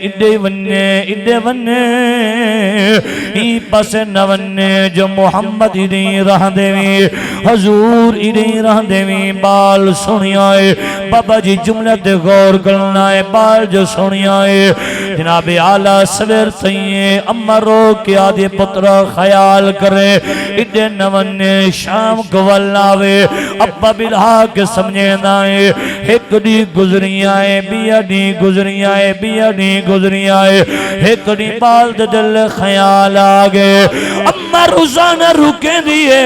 اڈے وننے ہی پاس نونے جو محمد ہی رہ دے حضور ایڈی رہ دیویں بال سنی آئے بابا جی جملہ دے غور کرنا ہے بال جو سنی آئے جناب اعلیٰ سویر تھئیے اما رو کے آدھے پترہ خیال کرے ایڈے نونے شام گولاوے ابا بلہا کے سمجھے نائے ایک دی گزری آئے بیا دی گزری آئے بیا دی گزری آئے ایک دی بال دے دل خیال آگے اما روزانہ رکے دیئے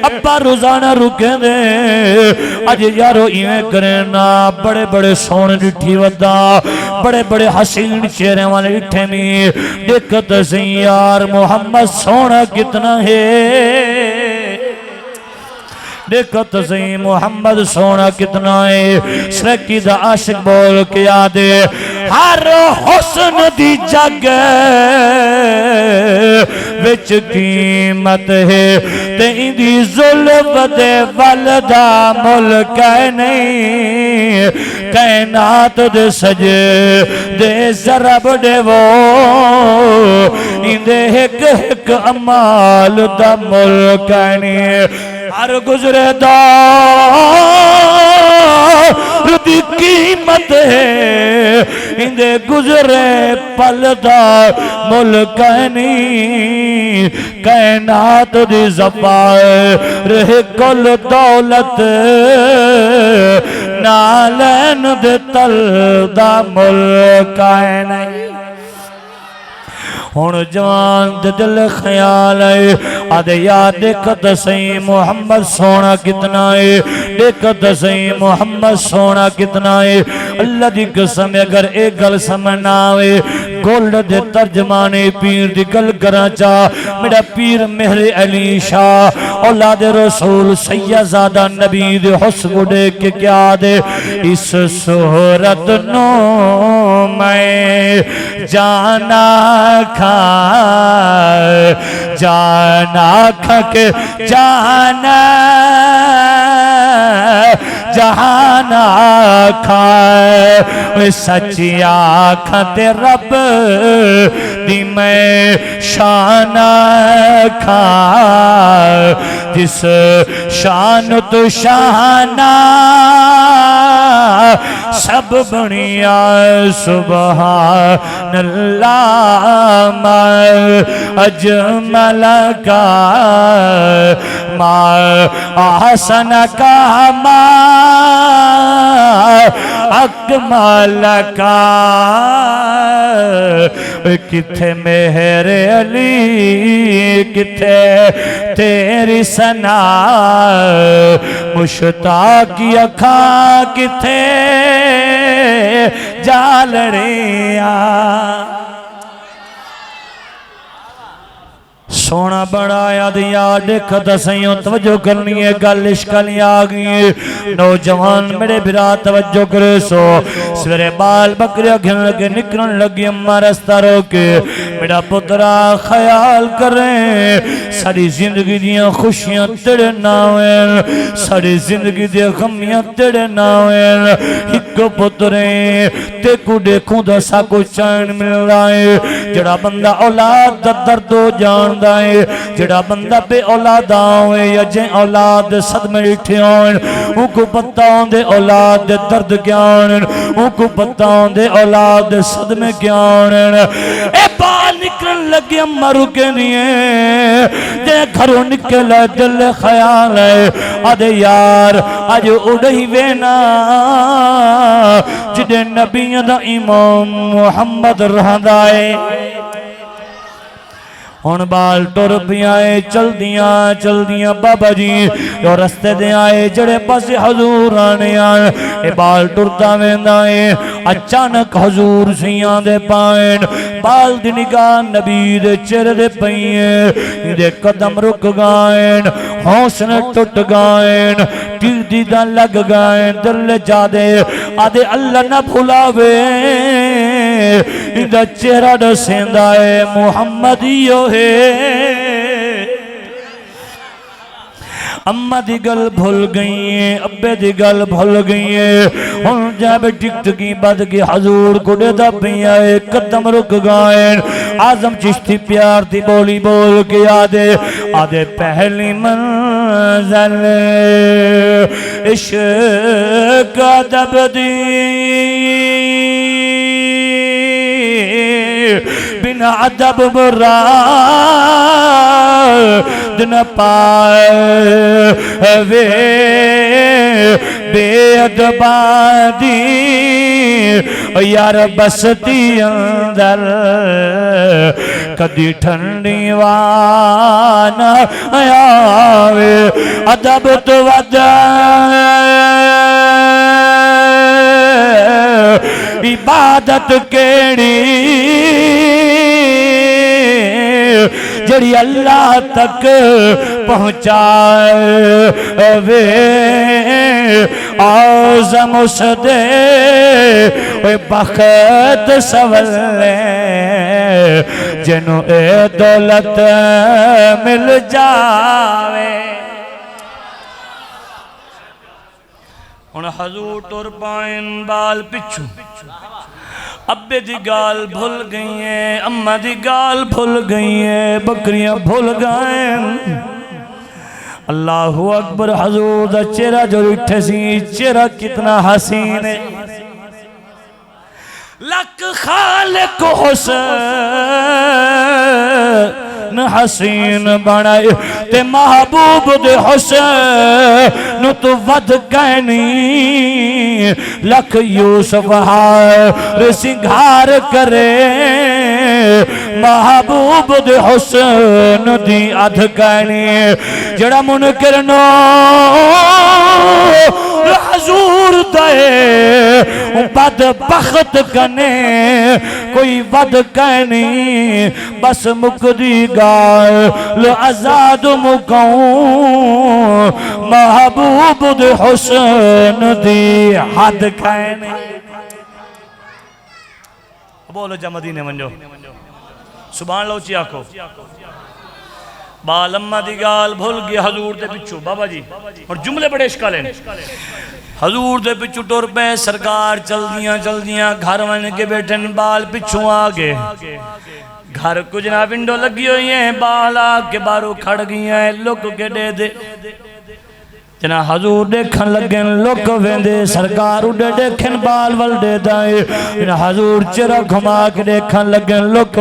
ابا روزانہ رکے دے آج یارو ایویں کرنا بڑے بڑے سونے ڈٹھی ودا بڑے بڑے حسین چہرے والے ڈٹھے میں دیکھت سے یار محمد سونا کتنا ہے دیکھت سے محمد سونا کتنا ہے سرکی دا عاشق بول کے آدھے ہر حسن دی جگ وچ قیمت ہے تین دی ظلم دے والدہ ملک نہیں کائنات دے سجے دے ضرب دے وہ اندے ایک ایک امال دا ملک نہیں ہر گزرے دار دی قیمت ہے اندے گزرے پل دا ملک نہیں کائنات دی زفار رہ کل دولت نالین دے تل دا ملک نہیں ہون جوان دے دل خیال ہے آدھے یاد دیکھت سہی محمد سونا کتنا ہے دیکھت سہی محمد سونا کتنا ہے اللہ دی قسم اگر ایک گل سمجھنا ہوئے گولڈ دے ترجمانے پیر دی گل کرا چاہ میرا پیر مہر علی شاہ اولاد رسول سیدزادہ نبی دے حسن دیکھ کے کیا دے اس صورت نو میں جانا کھا کے جانا جہانا کھائے سچی آنکھتے رب دی میں شانہ کھائے جس شان تو شانہ سب بنیا سبحان اللہ میں اجمل کا ما احسن کا ما اکمل کا کتھے مہر علی کتھے تیری ثنا مشتاقی اکھاں کتھے جالڑیاں سونا بڑا یاد یاد دیکھت سیوں توجہ کرنی ہے گل اشکالی آگئی نوجوان میرے بھرا توجہ کرے سو سویرے بال بکریاں گھن لگے نکرن لگی اممہ رستہ روکے میرا پترا خیال کریں ساری زندگی دیاں خوشیاں تیرے ناویں ساری زندگی دیاں غمیاں تیرے ناویں ایک پتریں تے کو دیکھوں دا سا کو چین مل رہا ہے جڑا بندہ اولاد دا درد ہو جان دائے جڑا بندہ بے اولاد آویں یا جن اولاد صدمے اٹھے آویں ان کو پتہ ہوں دے اولاد دے درد کیا آویں ان کو پتہ ہوں دے اولاد دے صدمے کیا آویں اے بال نکلن لگی اممہ رکے نہیں جے گھروں نکلے دل خیال ہے آدھے یار آج اڑھی وینا جدے نبی دا امام محمد رہدائے ہون بال ٹور بھی آئے چل دیاں بابا جی جو رستے دے آئے جڑے پاس حضور آنے آئے اے بال ٹورتا ویندائے اچانک حضور سیاں دے پائن بال دی نگاہ نبی دے چہرے دے پئیں دے قدم رک گائیں حوصلے ٹوٹ گائیں ٹیر دیدہ لگ گائیں دل جا دے آدھے اللہ نہ بھولاوے دا چہرہ ڈسیندہ ہے محمدیو ہے اممہ دی گل بھول گئی ہیں ابے دی گل بھول گئی ہیں ہن جب ٹکٹ کی بد کی حضور کو دے دبی آئے قدم رک گائیں آزم چشتی پیار دی بولی بول کے آدھے پہلی منزل عشق ادب دی بن ادب مراد نہ پائے وے بے ادبادی یار بستی اندر کدی ٹھنڈی وانا آوے ادب تو عبادت کیڑی جڑی اللہ تک پہنچائے وے آزم اس دے بخت سولے جنوں اے دولت مل جاوے ہن حضور ٹر پائن بال پچھو ابے دی گال بھول گئی ہیں اممہ دی گال بھول گئی ہیں بکریاں بھول گئیں اللہ اکبر حضور دا چہرہ جو اٹھے سی چہرہ کتنا حسین ہے لک خالق حسین حسین بنائے تے محبوب دے حسین تو ود کہنی لکھ یوسف ہار سنگھار کرے محبوب دے حسین دی ادھ کہنی جڑا منکر نو حضور دے بد بخت کنے کوئی ود کہنی بس مکدی گال آزاد مکوں محبوب دے حسین دی حد کہنی بولو جا مدینے منجو سبحان اللہ اچھی آکھو بال اممہ دی گال بھول گئی حضور دے پچھو بابا جی اور جملے بڑے اشکال ہیں حضور دے پچھو ٹور پہ سرکار چل دیاں گھر ون کے بیٹھن بال پچھو آگے گھر کچھ نہ ونڈو لگی ہوئی ہیں بال آگ کے بارو کھڑ گئی ہیں لوگ کے دے دے جنا حضور دیکھن لگن لوک ویندے سرکار اڈے دیکھن بال ول دے دائے جنا حضور چرہ گھما کے دیکھن لگن لوک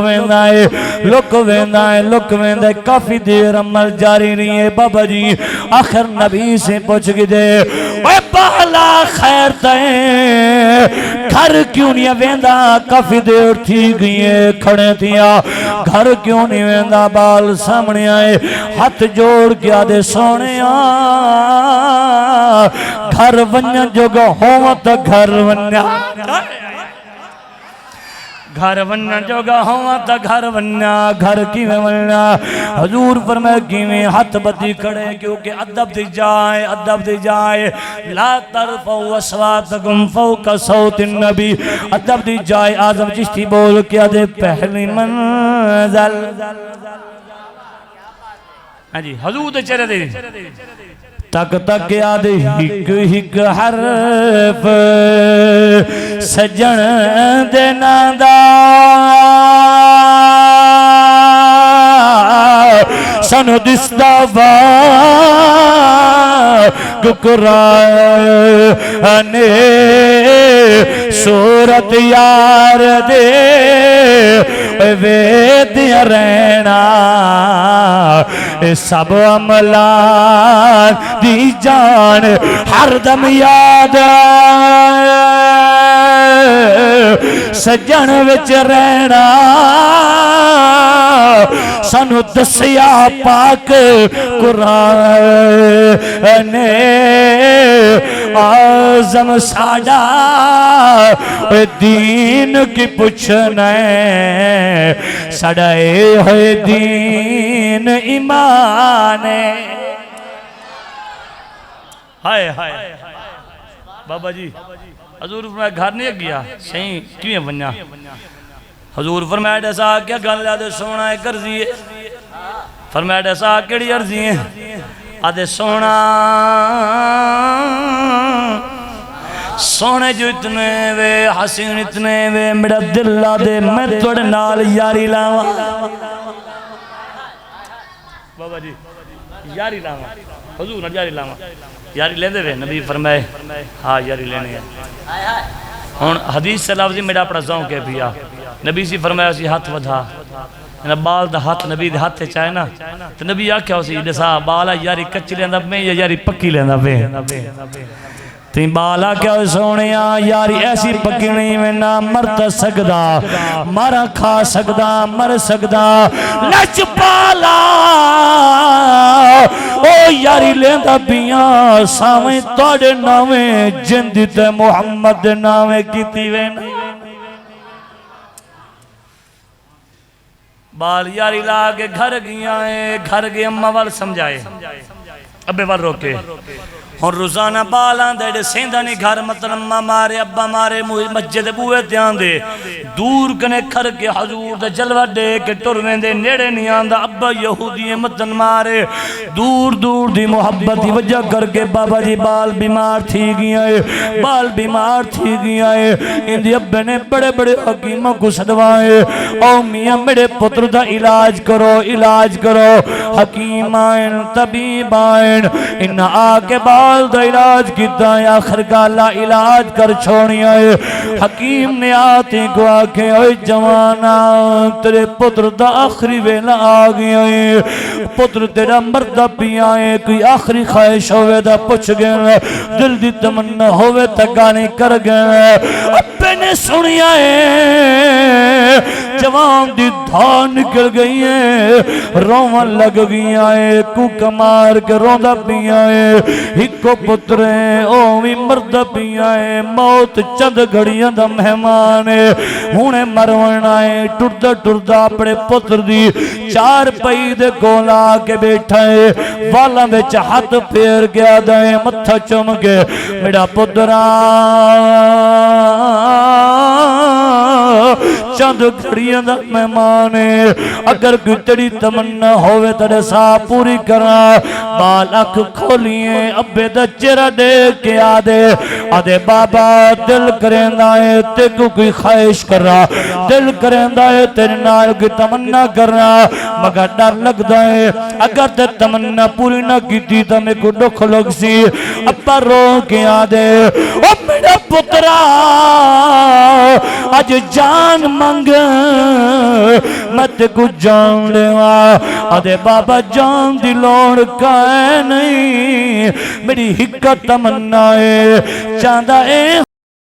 ویندائے کافی دیر عمل جاری نہیں ہے بابا جی آخر نبی سے پوچھ گی دے اے بالا خیر تائیں گھر کیوں نہیں ویندا کافی دیر تھی گئی ہے کھڑے تھیا گھر کیوں نہیں ویندا بال سامنے آئے ہاتھ جوڑ کیا دے سونے گھر ونیا جو گا ہوا تا گھر ونیا گھر وننا جوگا ہوا تا گھر وننا گھر کی میں وننا حضور فرمائے کی میں ہاتھ بدی کھڑے کیونکہ ادب دی جائے لا ترفعوا اصواتکم فوق صوت النبی ادب دی جائے اعظم چشتی بول کیا دے پہلی منزل ہاں جی حضور دے چرے دے تک تک یاد ہک ہک حرف سجن دینا دا سنو دستافا گکرانے صورت یار دے ویدیا رہنا سب عملان دی جان ہر دم یاد سجن وچ رہنا سانو دسیا پاک قرآن اعظم ساڈا دین کی پوچھنا ساڈا ہوئے دین ایمان ہائے ہائے بابا جی حضور فرمایا گھر نہیں گیا صحیح کیوں بنیا حضور فرمایا ایسا کیا گل آدھے سونا ہے کرزی ہے فرمایا ایسا کیڑی عرضی ہے آدھے سونا سونے جو اتنے وے حسین اتنے وے میرا دل آدھے میں توڑے نال یاری لاؤں بابا جی یاری لاؤں حضور نہ یاری لاؤں یاری لیں دے وے نبی فرمائے ہاں یاری لینے ہیں ہون حدیث سے لفظی میرا اپنا زون کے پیا نبی سی فرمایا اسی ہاتھ ودھا بال دا ہاتھ نبی دے ہاتھ چاہے نا تو نبی آکھیا اسی دسا بالا یاری کچی لیندہ میں یا یاری پکی لیندہ پہ تین بالا کیا سونیا یاری ایسی پکی نہیں میں نہ مرتا سکدا مارا کھا سکدا مر سکدا لچ بالا او یاری لیندہ بیاں سامیں توڑے نامیں جندت محمد نامیں کیتی وینا بال یاری لاغے گھر گیا ہے گھر گئے اممہ وال سمجھائے ابے وال روکے اور روزانہ بالاں دے سیندانی گھر مطلب اممہ مارے ابا مارے مسجد بوئے دیان دے دور کنے کھر کے حضور دے جلوہ دے کے ٹرویں دے نیڑے نہیں آندہ ابا یہودی مدن مارے دور دور دی محبت دی وجہ کر کے بابا جی بال بیمار تھی گیا ہے بال بیمار تھی گیا ہے ان دی ابے نے بڑے بڑے حکیموں کو صدوائے او میاں میرے پتر دا علاج کرو حکیم آئین طبیب آئین ان آکے بال دا علاج کیتا ہے آخر کا اللہ علاج کر چھوڑی آئے حکیم نے آتے کو آکے اوہ جوانا تیرے پتر دا آخری ویلا آگئی آئے پتر تیرا مردہ پی آئے کوئی آخری خواہش ہوئے دا پچھ گئے دل دی تمنا ہوئے تکانے کر گئے اپنے نے سنی آئے جوان دی دھان نکل گئی ہے رومن لگ گئی آئے کو کمار کے روندہ پی آئے ہکو پترے اووی مردہ پی آئے موت چند گھڑیاں دا مہمان ہونے مرون آئے ٹردہ اپنے پتر دی چار پئی دے گولا کے بیٹھائے والا بیچ ہاتھ پھیر گیا دائے متھا چم کے میرا پتران چند گھڑیاں دا مہمان اگر کوئی تیری تمنا ہوئے تیرے سا پوری کرا بال اکھ کھولیے ابے دا چرہ دے کے آدھے بابا دل کرندہ ہے تے کوئی خواہش کر رہا دل کرندہ ہے تیرے نال کی تمنا کر رہا مگر ڈر لگ دائے اگر تے تمنا پوری نہ کی تھی تو میں کو دکھ لگ سی اپا رو کے آدھے او میرا پترہ آج جان مانگ میں تے کو جان لے آدھے بابا جان دی لوڑ کا ہے نہیں میری حکت تمنا ہے چاندہ